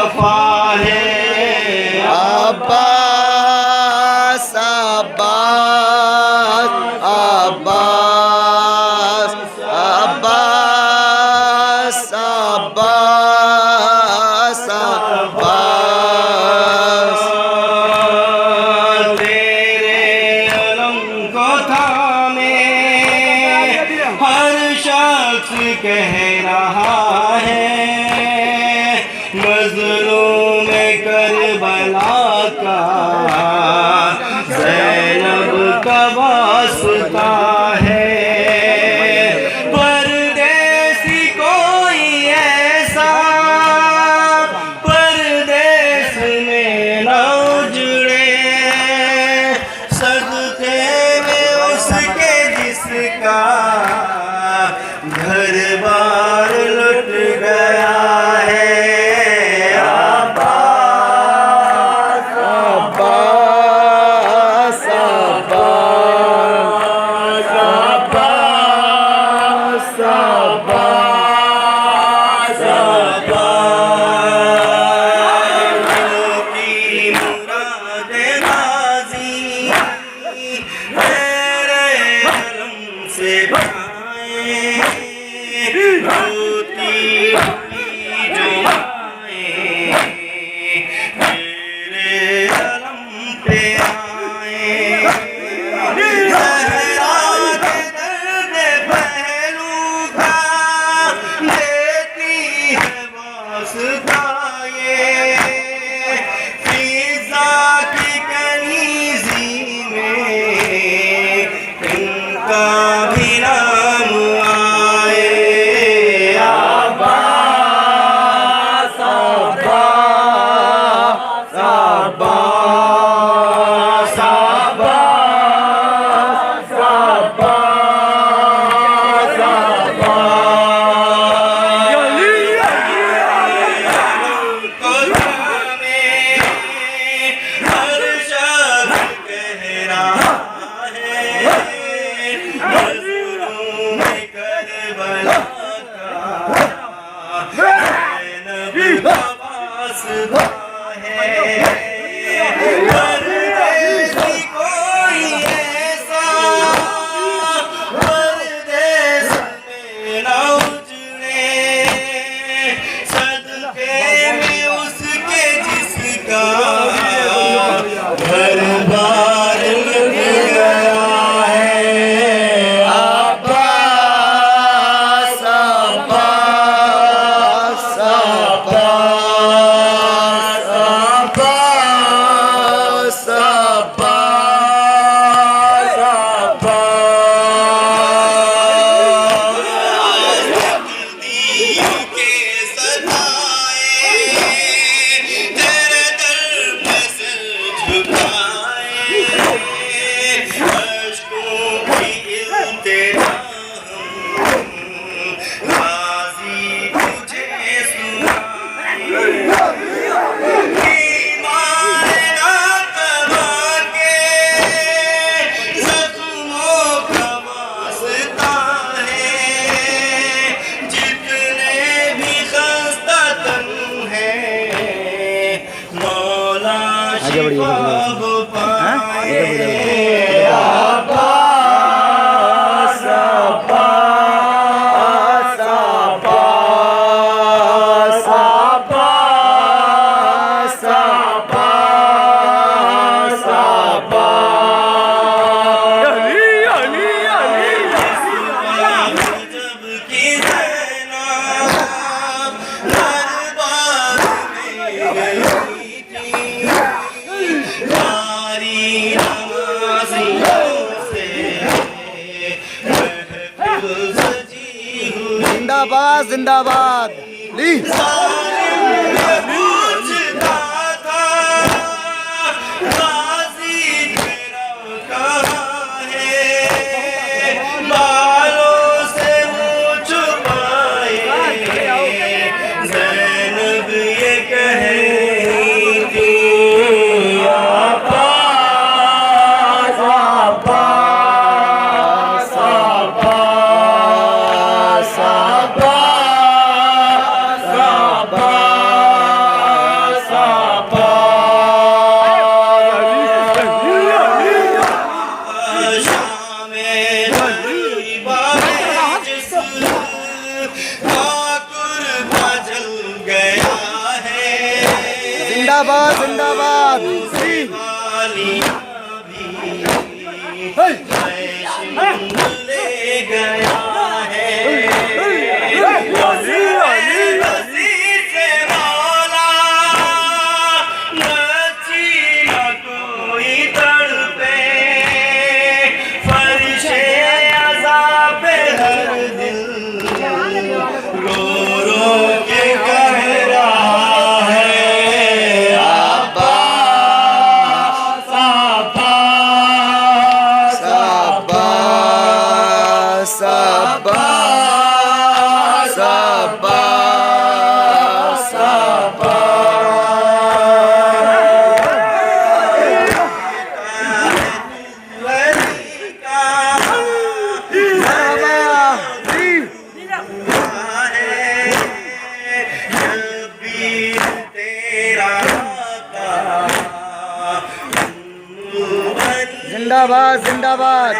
वफा है। अब्बास अब्बास अब्बास अब्बास अब्बास अब्बास। तेरे अलम को थामे हर शख्स कह रहा है, मज़लूम करबला का ज़ैनब का वास्ता है। परदेसी कोई ऐसा परदेस में न उजड़े, सदके में उसके जिसका घर बार लुट गया है। अब्बास अब्बास अब्बास अब्बास अब्बास अब्बास। की मुराद गाज़ी तेरे अलम से पाए, रोती हुई जो आए तेरे अलम पे आए। ज़हरा के दर्द पहलू का देती है वास्ता ये, फिज़ा की कनीज़ी में इनका भी नाम आए। अब्बास अब्बास अब्बास अब्बास अब्बास को थामे हर शख्स कह रहा है, मज़लूम करबला का ज़ैनब का वास्ता है। परदेसी कोई ऐसा परदेस में न उजड़े, सदके में उसके जिसका घर बार लग गया है। अब्बास अब्बास अब्बास अब्बास अब्बास अब्बास। दिल के सताए तेरे दर पे सिर झुकाए, अश्कों की इल्तिजाम गाज़ी तुझे सुनाए। ईमान नातबा के ज़ख्मों का वास्ता है, जितने भी खस्ता तन हैं मौला शिफा वो पाए। अब्बास अब्बास अब्बास अब्बास अब्बास अब्बास। जब की ज़ैनब दरबार में गई थी, सारी नमाज़ियों से महफ़िल सजी हुई। जिंदाबाद जिंदाबाद। ली जालिम ये पूछता था गाज़ी तेरा कहाँ है, बालों से मुँह छुपाए ज़ैनब ये कह रही थी। अब्बास अब्बास अब्बास अब्बास अब्बास ले गया है वज़ीर से मौला नची न कोई तड़पे फरिशे अज़ाब हर दिल रो रो के कह रहा है अब्बास अब्बास अब्बास अब्बास अब्बास जिंदाबाद जिंदाबाद।